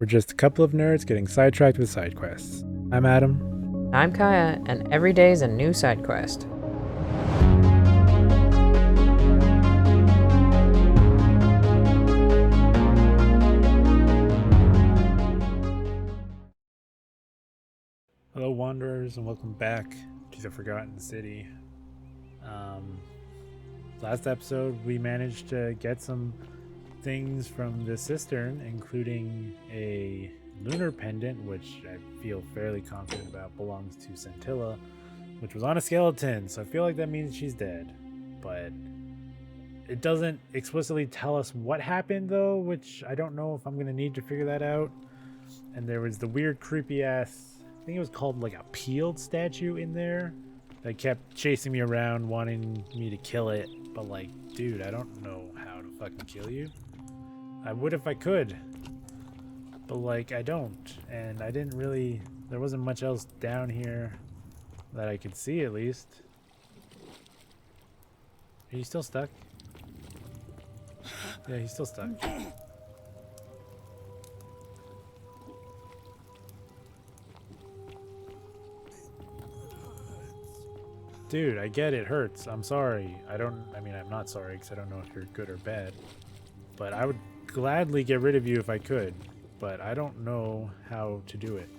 We're just a couple of nerds getting sidetracked with side quests. I'm Adam. I'm Kaya, and every day is a new side quest. Hello, Wanderers, and welcome back to the Forgotten City. Last episode, we managed to get some things from the cistern, including a lunar pendant, which I feel fairly confident about belongs to Scintilla, which was on a skeleton, so I feel like that means she's dead. But it doesn't explicitly tell us what happened, though, which I don't know if I'm going to need to figure that out. And there was the weird, creepy ass, I think it was called like a peeled statue in there that kept chasing me around, wanting me to kill it. But like, dude, I don't know how to fucking kill you. I would if I could, but like, I don't. And I didn't really, there wasn't much else down here that I could see, at least. Are you still stuck? Yeah, he's still stuck. Dude, I get it hurts. I'm sorry. I'm not sorry because I don't know if you're good or bad. But I would gladly get rid of you if I could. But I don't know how to do it.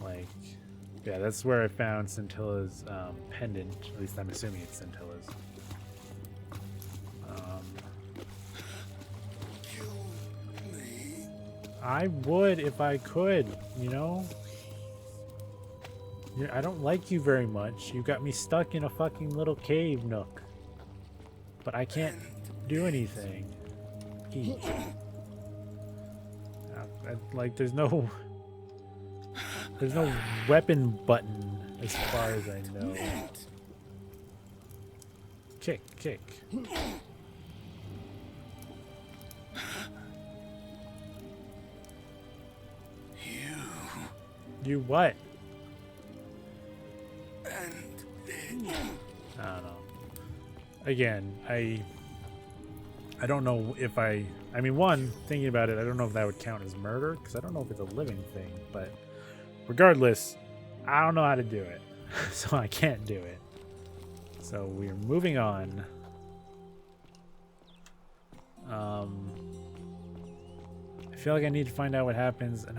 Like, yeah, that's where I found Scintilla's pendant. At least I'm assuming it's Scintilla's. I would if I could, you know? I don't like you very much. You got me stuck in a fucking little cave nook. But I can't do anything. Like, there's no weapon button as far as I know. Kick. You what? I don't know. Again, I don't know if one, thinking about it, I don't know if that would count as murder, because I don't know if it's a living thing, but regardless, I don't know how to do it. So I can't do it. So we're moving on. I feel like I need to find out what happens, and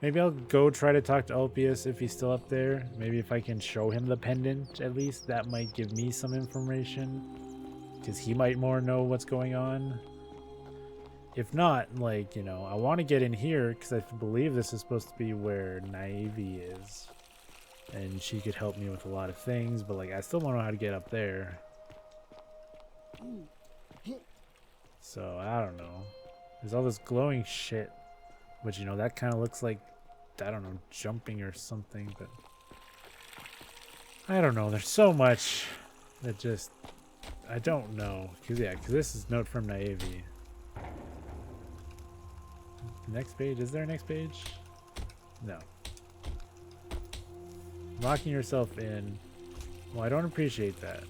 maybe I'll go try to talk to Ulpius if he's still up there. Maybe if I can show him the pendant, at least, that might give me some information. Because he might more know what's going on. If not, like, you know, I want to get in here because I believe this is supposed to be where Naive is. And she could help me with a lot of things, but, like, I still want to know how to get up there. So, I don't know. There's all this glowing shit. Which, you know, that kind of looks like, I don't know, jumping or something, but I don't know. There's so much that just, I don't know. Because this is note from Naive. Next page? Is there a next page? No. Locking yourself in. Well, I don't appreciate that.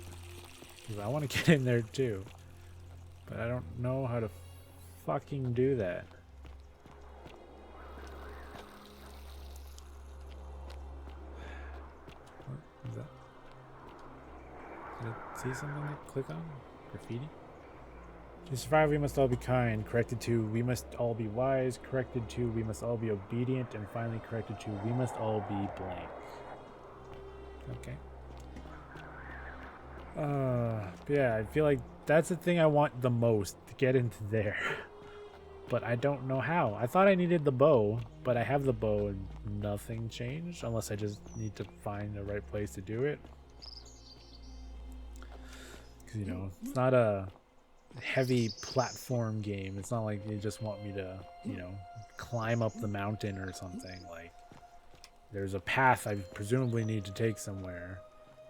Because I want to get in there too. But I don't know how to fucking do that. Is that? Did I see something to click on? Graffiti? To survive, we must all be kind. Corrected to, we must all be wise. Corrected to, we must all be obedient. And finally, corrected to, we must all be blank. Okay. Yeah, I feel like that's the thing I want the most, to get into there. But I don't know how. I thought I needed the bow, but I have the bow and nothing changed, unless I just need to find the right place to do it. Because, you know, it's not a heavy platform game. It's not like they just want me to, you know, climb up the mountain or something. Like, there's a path I presumably need to take somewhere.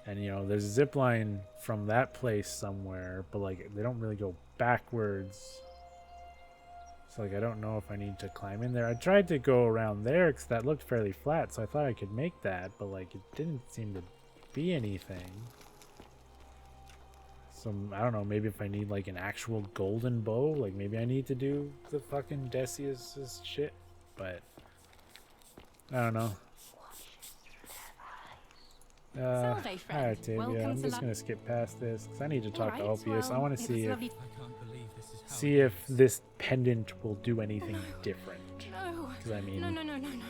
And, you know, there's a zip line from that place somewhere, but, like, they don't really go backwards. So, like, I don't know if I need to climb in there. I tried to go around there because that looked fairly flat, so I thought I could make that, but, like, it didn't seem to be anything. some, I don't know, maybe if I need like an actual golden bow, like maybe I need to do the fucking Decius's shit, but I don't know. Salve, Hi friend. Octavia, Welcome I'm to just gonna skip past this because I need to talk to Alright, Ulpius. I well, want to it see was if lovely- I can't believe this is how see it if goes. this pendant will do anything different. No. Because I mean, No.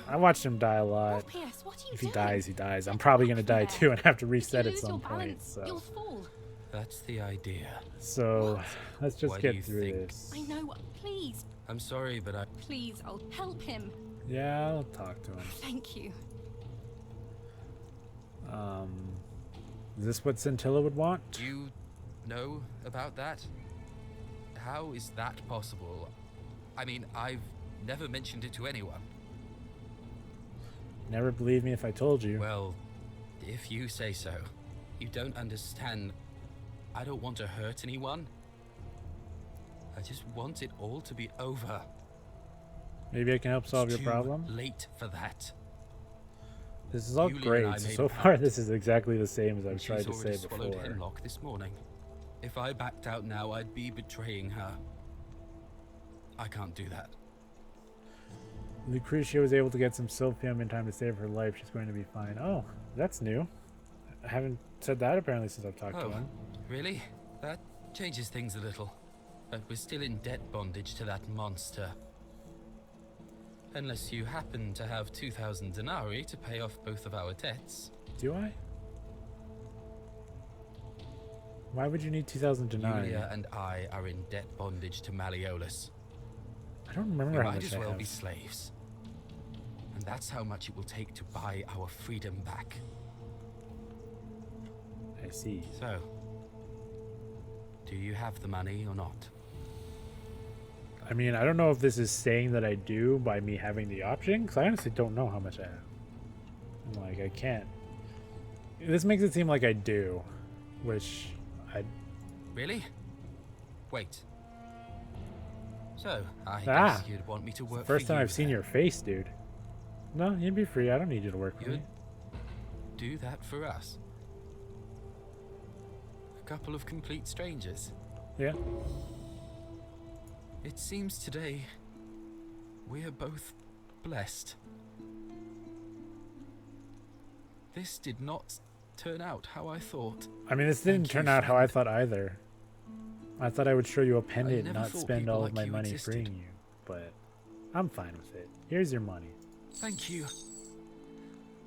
I watched him die a lot. Ulpius, what are you If he doing? dies, he dies. I'm Get probably up gonna die there. too and have to If reset you at lose some your point. balance, you'll So, fall. That's the idea. so let's just Why do you get through think- this. I know. Please, I'm sorry, but please, I'll help him. Yeah, I'll talk to him. Thank you. Is this what Scintilla would want? do you know about that? How is that possible? I mean, I've never mentioned it to anyone. Never believe me if I told you. Well, if you say so. You don't understand. I don't want to hurt anyone. I just want it all to be over. Maybe I can help solve It's your too problem. late for that. This is all Yulia great. and I So, made so a far, pact. this is exactly the same as I've And tried she's to already say swallowed before. hemlock this morning. If I backed out now, I'd be betraying her. I can't do that. Lucretia was able to get some silphium in time to save her life. She's going to be fine. Oh, that's new. I haven't said that apparently since I've talked to Oh, him. really? That changes things a little. But we're still in debt bondage to that monster. Unless you happen to have 2,000 denarii to pay off both of our debts. Do I? Why would you need 2,000 denarii? Yulia and I are in debt bondage to Malleolus. I don't We remember how might much as I well have. be slaves. And that's how much it will take to buy our freedom back. I see. So, do you have the money or not? I mean, I don't know if this is saying that I do by me having the option, because I honestly don't know how much I have. I'm like, I can't. This makes it seem like I do, which I... Really? Wait. So, I Ah! guess you'd want me to work First for time you I've seen then. your face, dude. No, you'd be free. I don't need you to work for me. You'd do that for us. A couple of complete strangers. Yeah. It seems today we are both blessed. This did not turn out how I thought. I mean, this didn't Thank turn you, out how I friend. thought either. I thought I would show you a pendant, never not thought spend people all like of my you money existed. freeing you. But I'm fine with it. Here's your money. Thank you.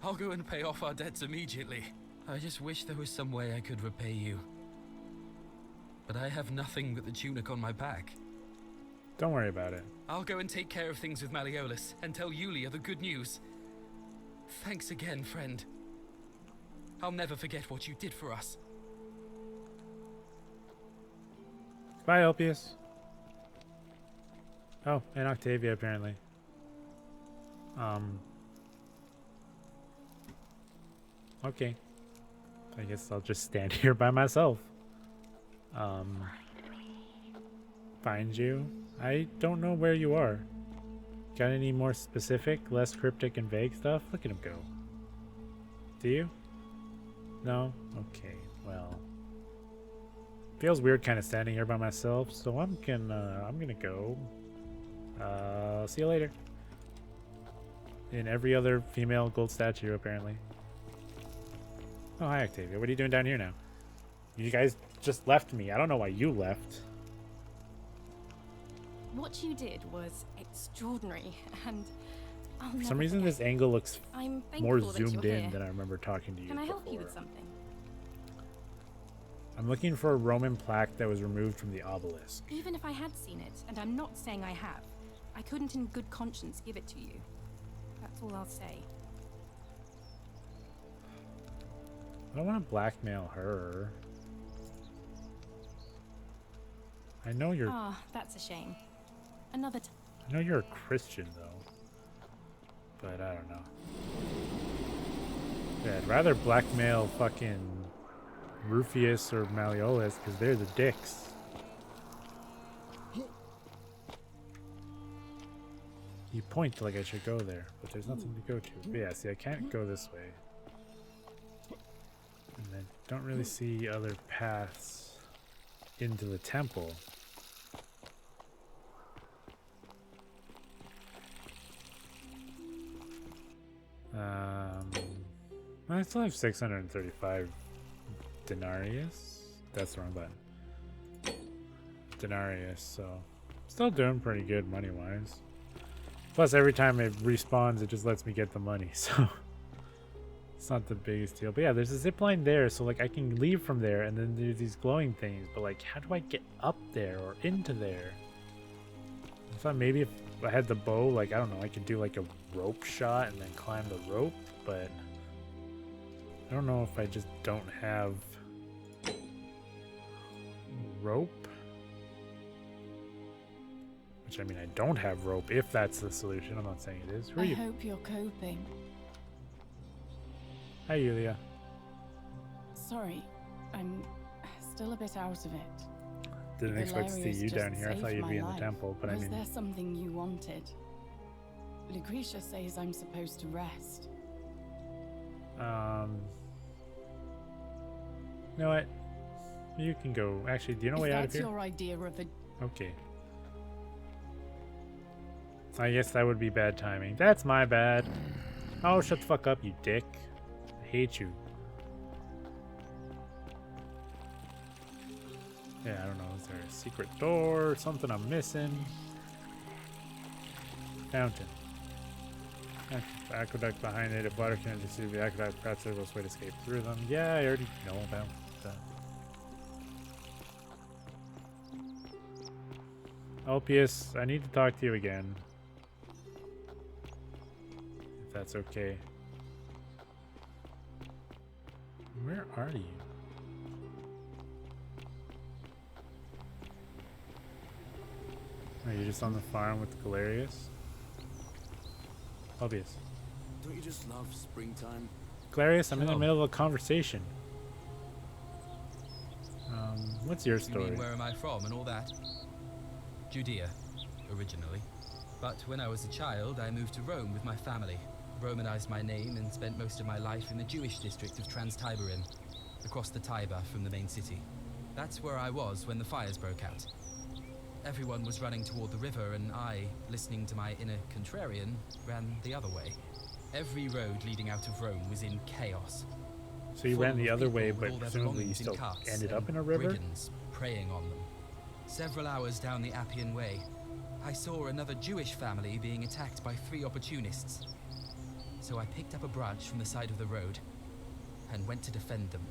I'll go and pay off our debts immediately. I just wish there was some way I could repay you. But I have nothing but the tunic on my back. Don't worry about it. I'll go and take care of things with Malleolus and tell Yulia the good news. Thanks again, friend. I'll never forget what you did for us. Bye, Elpius. Oh, and Octavia, apparently. Okay. I guess I'll just stand here by myself. Find you? I don't know where you are. Got any more specific, less cryptic and vague stuff? Look at him go. Do you? No? Okay, well. Feels weird kind of standing here by myself, so I'm gonna go. See you later. In every other female gold statue, apparently. Oh, hi, Octavia. What are you doing down here now? You guys just left me. I don't know why you left. What you did was extraordinary, and I'll For some never reason, forget. this angle looks I'm more thankful that zoomed you're in here. than I remember talking to you Can I help you before. with something? I'm looking for a Roman plaque that was removed from the obelisk. Even if I had seen it, and I'm not saying I have, I couldn't in good conscience give it to you. That's all I'll say. I don't want to blackmail her. I know you're. Ah, that's a shame. Another time. I know you're a Christian though. But I don't know. Yeah, I'd rather blackmail fucking Rufius or Malleolus because they're the dicks. You point like I should go there, but there's nothing to go to. But yeah, see, I can't go this way. And I don't really see other paths. into the temple. I still have 635 denarius. That's the wrong button. Denarius, so still doing pretty good money-wise. Plus, every time it respawns, it just lets me get the money, so it's not the biggest deal. But yeah, there's a zip line there, so like I can leave from there, and then there's these glowing things. But like, how do I get up there or into there? I thought maybe if I had the bow, like I don't know, I could do like a rope shot and then climb the rope, but I don't know if I just don't have rope. Which, I mean, I don't have rope if that's the solution. I'm not saying it is. Who are I you? hope you're coping. Hi, Yulia. Sorry, I'm still a bit out of it. Didn't expect to see Valerius you just down here. I saved thought you'd my be in the life. temple, but I Was mean, there something you wanted? Lucretia says I'm supposed to rest. you know what? You can go. Actually, do you know a way out of That's here? your idea of a... Okay. I guess that would be bad timing. That's my bad. Oh, shut the fuck up, you dick. I hate you. Yeah, I don't know. Is there a secret door or something I'm missing? Fountain. Aqueduct behind it. If water can deceive the aqueduct, perhaps there's a way to escape through them. Yeah, I already know about that. Elpius, I need to talk to you again. If that's okay. Where are you? Are you just on the farm with Galerius? Elpius. Don't you just love springtime? Galerius, I'm in the Hello. middle of a conversation. What's your You story? mean where am I from and all that? Judea, originally. But when I was a child, I moved to Rome with my family, Romanized my name, and spent most of my life in the Jewish district of Trans-Tiberim, across the Tiber from the main city. That's where I was when the fires broke out. Everyone was running toward the river, and I, listening to my inner contrarian, ran the other way. Every road leading out of Rome was in chaos. So you Full ran the of other people way, with but all their presumably you belongings in still carts ended up and in a river? brigands preying on them. Several hours down the Appian Way, I saw another Jewish family being attacked by 3 opportunists. So I picked up a branch from the side of the road and went to defend them.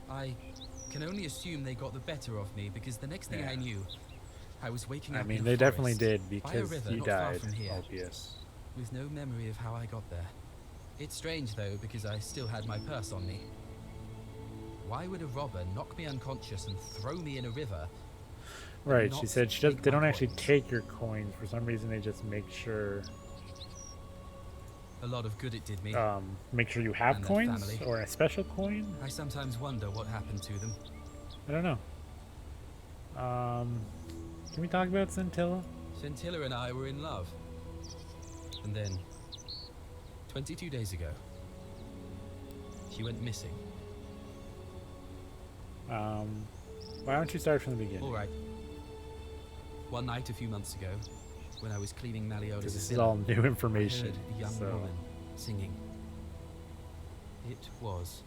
I can only assume they got the better of me, because the next thing I Yeah. knew, I was waking I up mean, in they a definitely forest did by a because river you not far died, from here, Elpius. with no memory of how I got there. It's strange though, because I still had my purse on me. Why would a robber knock me unconscious and throw me in a river? but Right, she not said she take does, they my don't actually coins? take your coins. For some reason, they just make sure A lot of good it did me. make sure you have And their coins family. or a special coin. I sometimes wonder what happened to them. I don't know. Can we talk about Scintilla? Scintilla and I were in love. And then, 22 days ago, she went missing. Why don't you start from the beginning? All right. One night a few months ago, when I was cleaning Because Malleolus' this is villa, all new I information. heard a young So woman singing. It was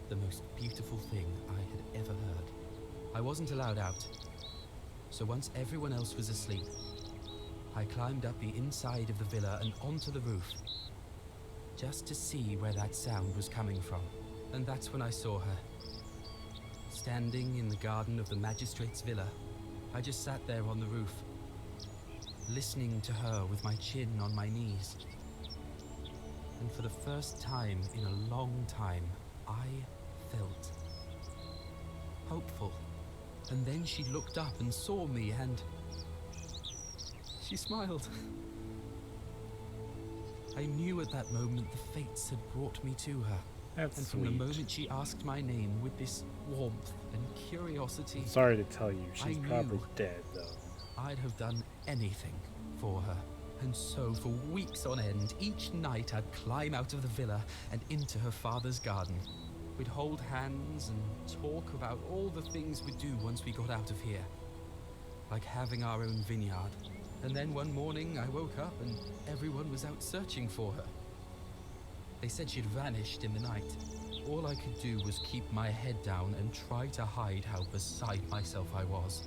the most beautiful thing I had ever heard. I wasn't allowed out, so once everyone else was asleep, I climbed up the inside of the villa and onto the roof, just to see where that sound was coming from. And that's when I saw her, standing in the garden of the magistrate's villa. I just sat there on the roof, listening to her with my chin on my knees. And for the first time in a long time, I felt hopeful. And then she looked up and saw me, and she smiled. I knew at that moment the fates had brought me to her. that's And from sweet. the moment she asked my name with this warmth and curiosity, Sorry to tell you, I she's probably knew. dead though. I'd have done anything for her. And so for weeks on end, each night I'd climb out of the villa and into her father's garden, We'd hold hands and talk about all the things we'd do once we got out of here. Like having our own vineyard. And then one morning I woke up and everyone was out searching for her. They said she'd vanished in the night. All I could do was keep my head down and try to hide how beside myself I was.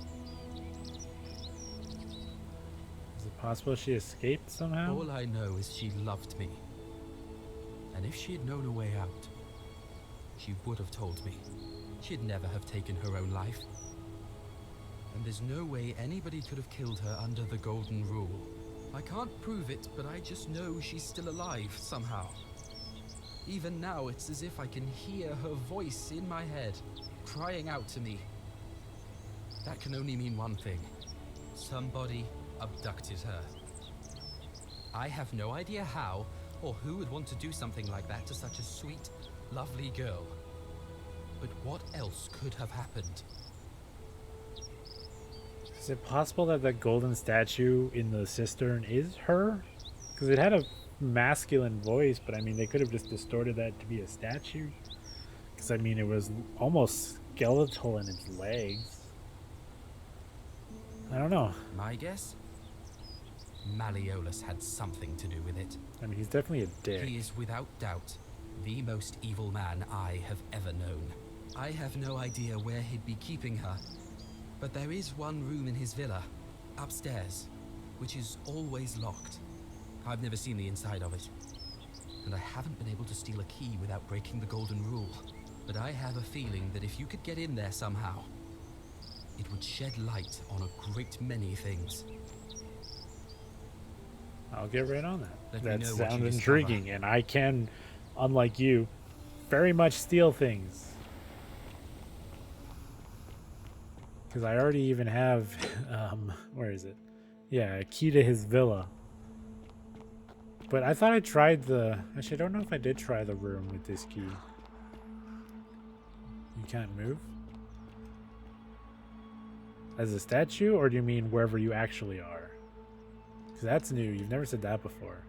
Is it possible she escaped somehow? All I know is she loved me. And if she had known a way out, she would have told me. She'd never have taken her own life. And there's no way anybody could have killed her under the Golden Rule. I can't prove it, but I just know she's still alive somehow. Even now, it's as if I can hear her voice in my head, crying out to me. That can only mean one thing. Somebody abducted her. I have no idea how, or who would want to do something like that to such a sweet, lovely girl. But what else could have happened? Is it possible that the golden statue in the cistern is her? Because it had a masculine voice, but I mean, they could have just distorted that to be a statue. Because I mean, it was almost skeletal in its legs. I don't know. My guess? Malleolus had something to do with it. I mean, he's definitely a dick. He is without doubt the most evil man I have ever known. I have no idea where he'd be keeping her, but there is one room in his villa, upstairs, which is always locked. I've never seen the inside of it, and I haven't been able to steal a key without breaking the Golden Rule. But I have a feeling that if you could get in there somehow, it would shed light on a great many things. I'll get right on that. Let me That know what you sounds discover. intriguing, and I can, unlike you, very much steal things. Because I already even have, where is it? Yeah, a key to his villa. But I thought I tried the, actually I don't know if I did try the room with this key. You can't move? As a statue, or do you mean wherever you actually are? Because that's new, you've never said that before.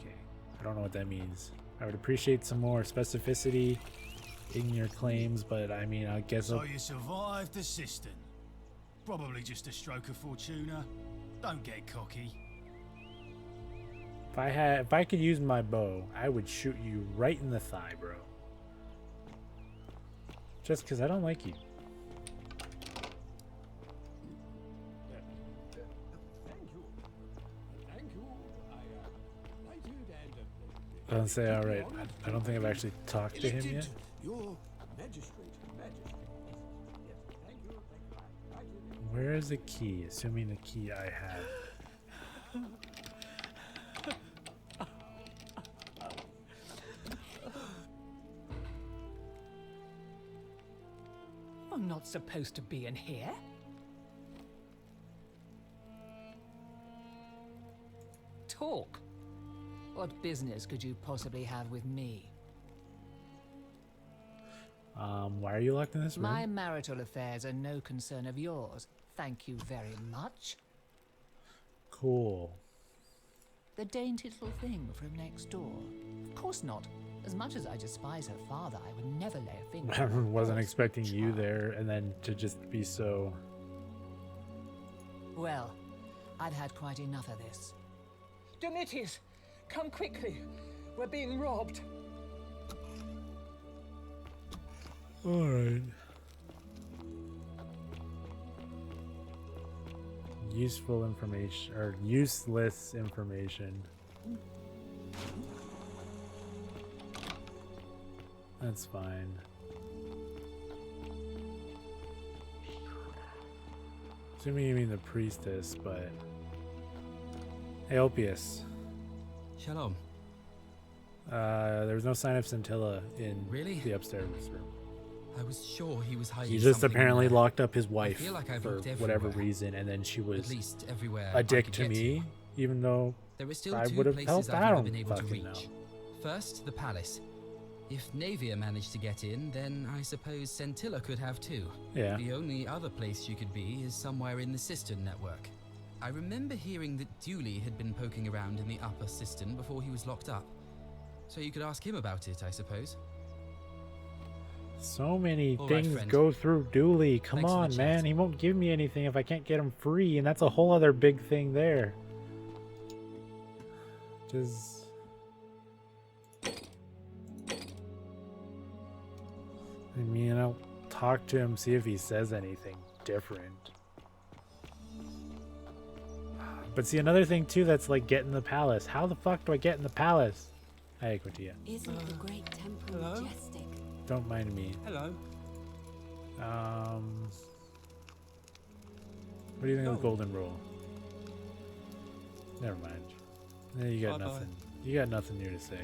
Okay, I don't know what that means. I would appreciate some more specificity in your claims, but I mean, I guess So you survived the cistern. Probably just a stroke of fortuna. Don't get cocky. if I could use my bow, I would shoot you right in the thigh, bro. Just because I don't like you. Don't say all right. I don't think I've actually talked to him yet. Your magistrate, majesty. Yes, thank you. Where is the key? Assuming the key I have. I'm not supposed to be in here. Talk. What business could you possibly have with me? Why are you locked in this room? My marital affairs are no concern of yours. Thank you very much. Cool. The dainty little thing from next door. Of course not. As much as I despise her father, I would never lay a finger I on her wasn't false expecting you child. there, and then to just be so... Well, I've had quite enough of this. Domitis, come quickly. We're being robbed. Alright. Useful information, or useless information. That's fine. Assuming you mean the priestess, but... Aeolpius. Shalom. There was no sign of Scintilla in Really? the upstairs room. I was sure he was hiding He just something in apparently there. locked up his wife feel like I've for looked whatever everywhere. reason, and then she At was least everywhere a I dick could to get me, even though There are still I two would have places helped. I've I never don't been able to fucking reach. know. First, the palace. If Navia managed to get in, then I suppose Scintilla could have too. Yeah. The only other place you could be is somewhere in the cistern network. I remember hearing that Dooley had been poking around in the upper cistern before he was locked up. So you could ask him about it, I suppose. So many All right, things friend. go through Dooley. Come Thanks for the on, chat. man. He won't give me anything if I can't get him free, and that's a whole other big thing there. Just... I mean, I'll talk to him, see if he says anything different. But see, another thing too that's like getting the palace. How the fuck do I get in the palace? Hi, Equitia. Isn't the great temple hello? majestic? Don't mind me. Hello. What do you think of the Oh. golden rule? Never mind. You got Bye-bye. nothing. You got nothing new to say.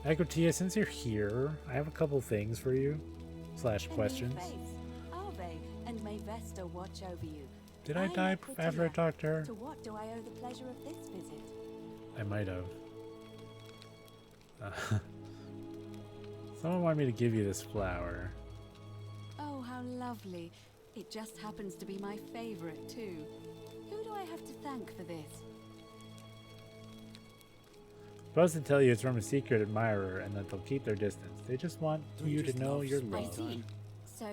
Equitia, since you're here, I have a couple things for you. Slash questions. Are they? And may Vesta watch over you. Did I I'm die after I Equitia. talked to her? To what do I owe the pleasure of this visit? I might have. Someone wanted me to give you this flower. Oh, how lovely. It just happens to be my favorite, too. Who do I have to thank for this? Supposed to tell you it's from a secret admirer and that they'll keep their distance. They just want Don't you you to just know love you're spending I loved. see. So,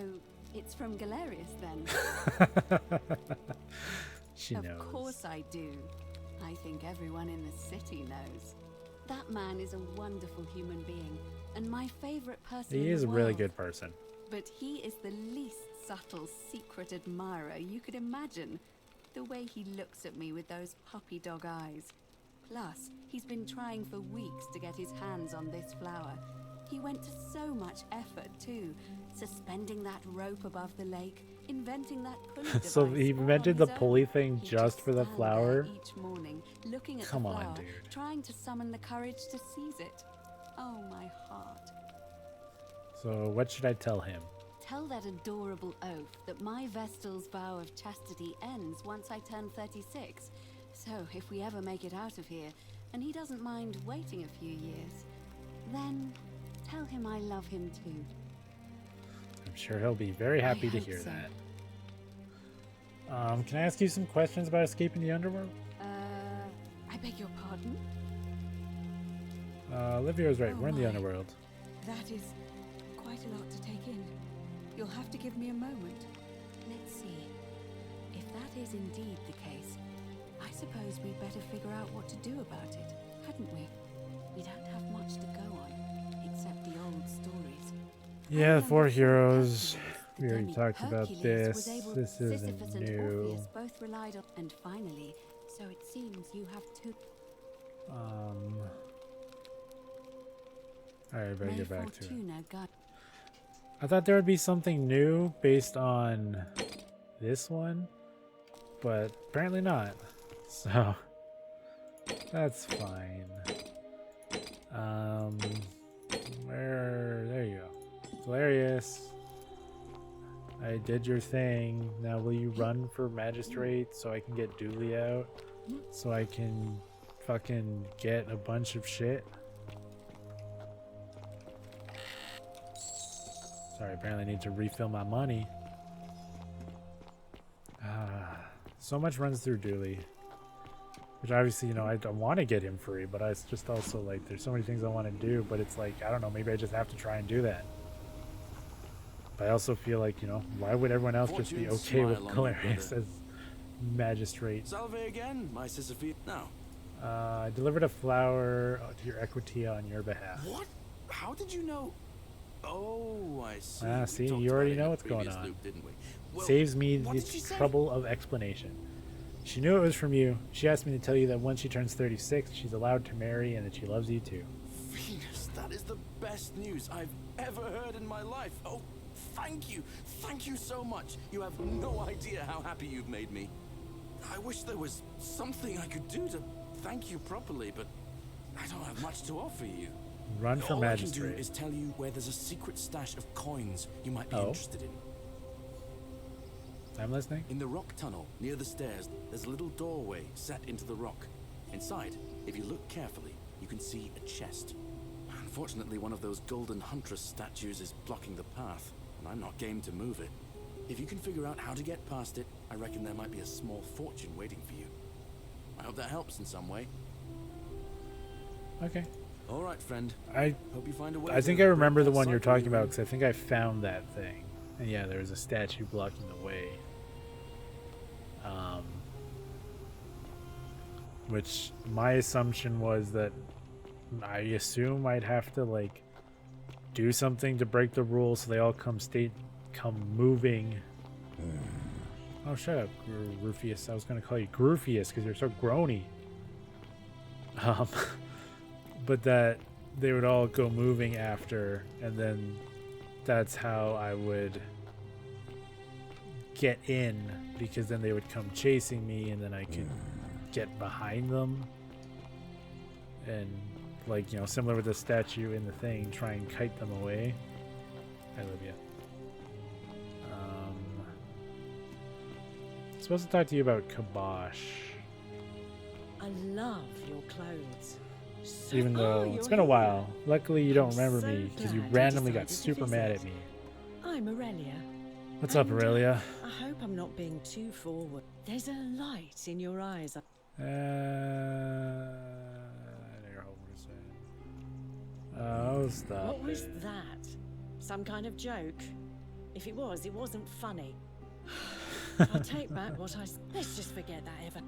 it's from Galerius, then? She Of knows. course I do. I think everyone in the city knows. That man is a wonderful human being, and my favorite person in He is the a really world. good person. But he is the least subtle secret admirer you could imagine. The way he looks at me with those puppy dog eyes. Plus, he's been trying for weeks to get his hands on this flower. He went to so much effort, too. Suspending that rope above the lake, inventing that pulley device. So he all invented on the his own. pulley thing He'd just for the stand flower? there each morning, looking at Come the on, flower, dude. trying to summon the courage to seize it. Oh, my heart. So what should I tell him? Tell that adorable oaf that my Vestal's vow of chastity ends once I turn 36. So if we ever make it out of here, and he doesn't mind waiting a few years, then tell him I love him too. I'm sure he'll be very happy to hope hear so. that. Can I ask you some questions about escaping the underworld? I beg your pardon? Olivia's right. Oh We're in the my. underworld. That is quite a lot to take in. You'll have to give me a moment. Let's see. If that is indeed the case, I suppose we'd better figure out what to do about it, hadn't we? We don't have much to go on, except the old stories. Yeah, Only four on the heroes. the We already demi talked about Hercules was this. able- This Sisyphus isn't and new. Orpheus both relied on, and finally, so it seems you have two. Alright, better May get back to it. Fortuna guide. I thought there would be something new based on this one, but apparently not. So that's fine. There you go. Galerius, I did your thing. Now will you run for magistrate so I can get Dooley out? So I can fucking get a bunch of shit? Sorry, apparently I need to refill my money. So much runs through Dooley. Which obviously, you know, I don't want to get him free, but it's just also like there's so many things I want to do, but it's like, I don't know, maybe I just have to try and do that. But I also feel like, you know, why would everyone else just be Fortune okay with smile on you, Galerius brother. as magistrate? Salve again, my Sisyphus. Now, I delivered a flower to your Equitia on your behalf. what? How did you know? Oh, I see. Ah, We see, talked you about already it in know the what's going previous on. loop, didn't we? Well, Saves me what the did she say? trouble of explanation. She knew it was from you. She asked me to tell you that once she turns 36, she's allowed to marry and that she loves you too. Venus, that is the best news I've ever heard in my life. Oh, thank you. Thank you so much. You have no idea how happy you've made me. I wish there was something I could do to thank you properly, but I don't have much to offer you. Run for All I can magistrate. do is tell you where there's a secret stash of coins you might be Oh. interested in. I'm listening. In the rock tunnel near the stairs, there's a little doorway set into the rock. Inside, if you look carefully, you can see a chest. Unfortunately, one of those golden huntress statues is blocking the path, and I'm not game to move it. If you can figure out how to get past it, I reckon there might be a small fortune waiting for you. I hope that helps in some way. Okay. All right, friend. I Hope you find a way. I think to I remember break the that one you're cycle talking you're about in. because I think I found that thing. And yeah, there was a statue blocking the way. Which my assumption was that I assume I'd have to like do something to break the rules so they all come moving. Oh, shut up, Rufius. I was gonna call you Groofius because you're so groany. But that they would all go moving after, and then that's how I would get in, because then they would come chasing me and then I could get behind them and, like, you know, similar with the statue in the thing, try and kite them away. I love you. I'm supposed to talk to you about Kabosh, I love your clothes. So even though it's been a while. Luckily you don't remember me because you randomly got super mad at me. I'm Aurelia. What's up, Aurelia? I hope I'm not being too forward. There's a light in your eyes. I know you're hoping to say. Oh, stop What was it. that? Some kind of joke? If it was, it wasn't funny. I'll take back what I. Let's just forget that ever.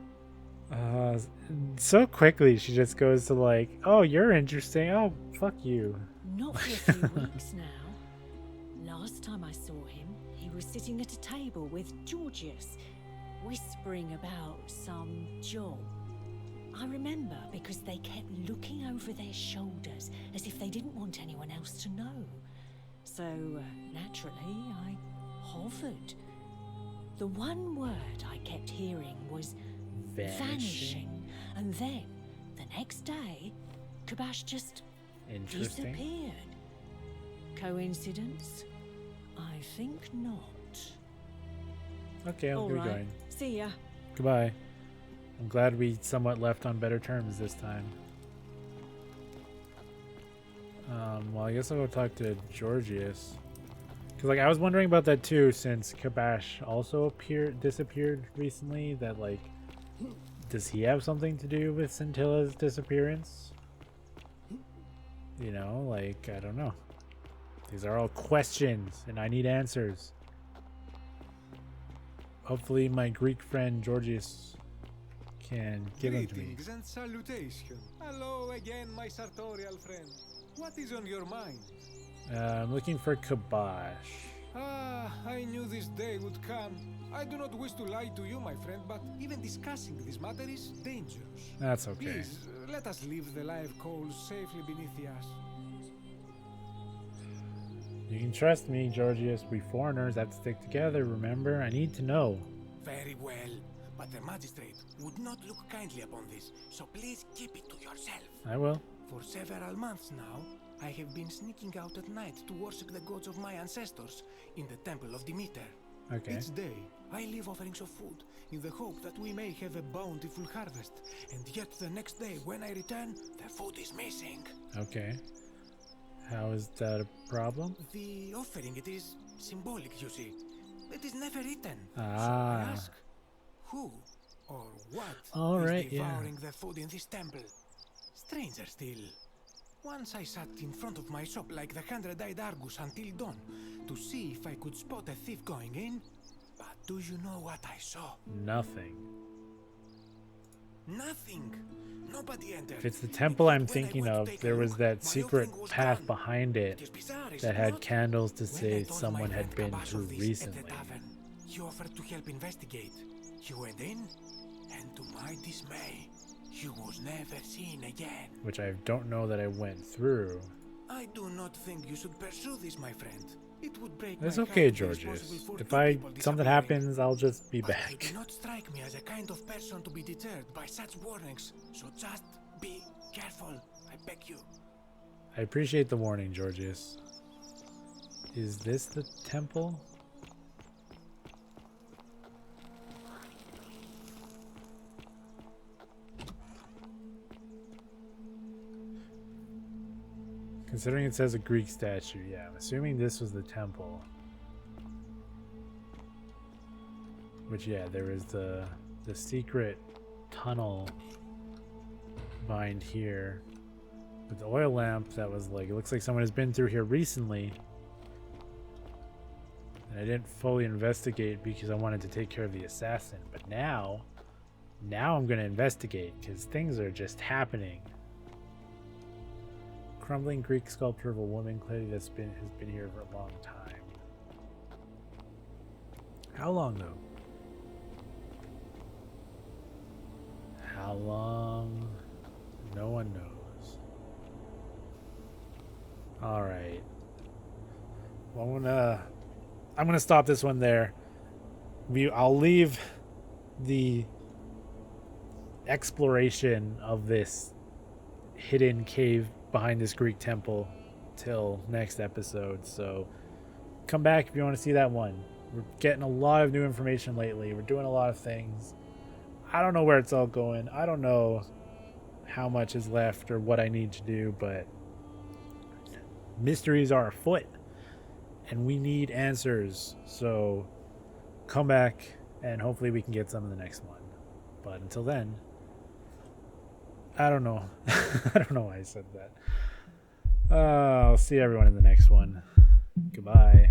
So quickly she just goes to like, oh, you're interesting. Oh, fuck you. Not for a few weeks now. Last time I saw him, he was sitting at a table with Georgius, whispering about some job. I remember because they kept looking over their shoulders as if they didn't want anyone else to know. So, naturally, I hovered. The one word I kept hearing was vanishing. And then, the next day, Kabosh just disappeared. Coincidence? I think not. Okay, I'll All be right. going. See ya. Goodbye. I'm glad we somewhat left on better terms this time. Well, I guess I'll go talk to Georgius. Because, like, I was wondering about that too, since Kabosh also disappeared recently. That, like, does he have something to do with Scintilla's disappearance? You know, like, I don't know. These are all questions, and I need answers. Hopefully my Greek friend Georgius can give them to me. Greetings and salutation. Hello again, my sartorial friend. What is on your mind? I'm looking for Kabosh. Ah, I knew this day would come. I do not wish to lie to you, my friend, but even discussing this matter is dangerous. That's okay. Please, let us leave the live coals safely beneath the ash. You can trust me, Georgius. We foreigners have to stick together, remember? I need to know. Very well, but the magistrate would not look kindly upon this, so please keep it to yourself. I will. For several months now, I have been sneaking out at night to worship the gods of my ancestors in the temple of Demeter. Okay. Each day, I leave offerings of food in the hope that we may have a bountiful harvest, and yet the next day when I return, the food is missing. Okay. How is that a problem? The offering, it is symbolic, you see. It is never eaten. Ah. So I ask, who or what All is right, yeah. devouring the food in this temple? Stranger still. Once I sat in front of my shop like the 100-eyed Argus until dawn to see if I could spot a thief going in. But do you know what I saw? Nothing. Nothing. Nobody entered. If it's the temple I'm thinking of, there was that secret path behind it that had candles to say someone had been through recently. He offered to help investigate. He went in, and to my dismay, he was never seen again. Which I don't know that I went through. I do not think you should pursue this, my friend. It would break It's my okay, heart to be Georgius. responsible for If two people something disappearing. happens, I'll just be But back. you do not strike me as a kind of person to be deterred by such warnings. So just be careful, I beg you. I appreciate the warning, Georgius. Is this the temple? Considering it says a Greek statue, yeah, I'm assuming this was the temple. Which, yeah, there is the secret tunnel behind here. With the oil lamp that was like, it looks like someone has been through here recently. And I didn't fully investigate because I wanted to take care of the assassin. But now I'm going to investigate because things are just happening. Crumbling Greek sculpture of a woman clearly has been here for a long time. How long though? How long? No one knows. All right. Well, I'm gonna stop this one there. I'll leave the exploration of this hidden cave behind this Greek temple till next episode. So come back if you want to see that one. We're getting a lot of new information lately. We're doing a lot of things. I don't know where it's all going. I don't know how much is left or what I need to do, but mysteries are afoot and we need answers. So come back and hopefully we can get some in the next one. But until then, I don't know. I don't know why I said that. I'll see everyone in the next one. Goodbye.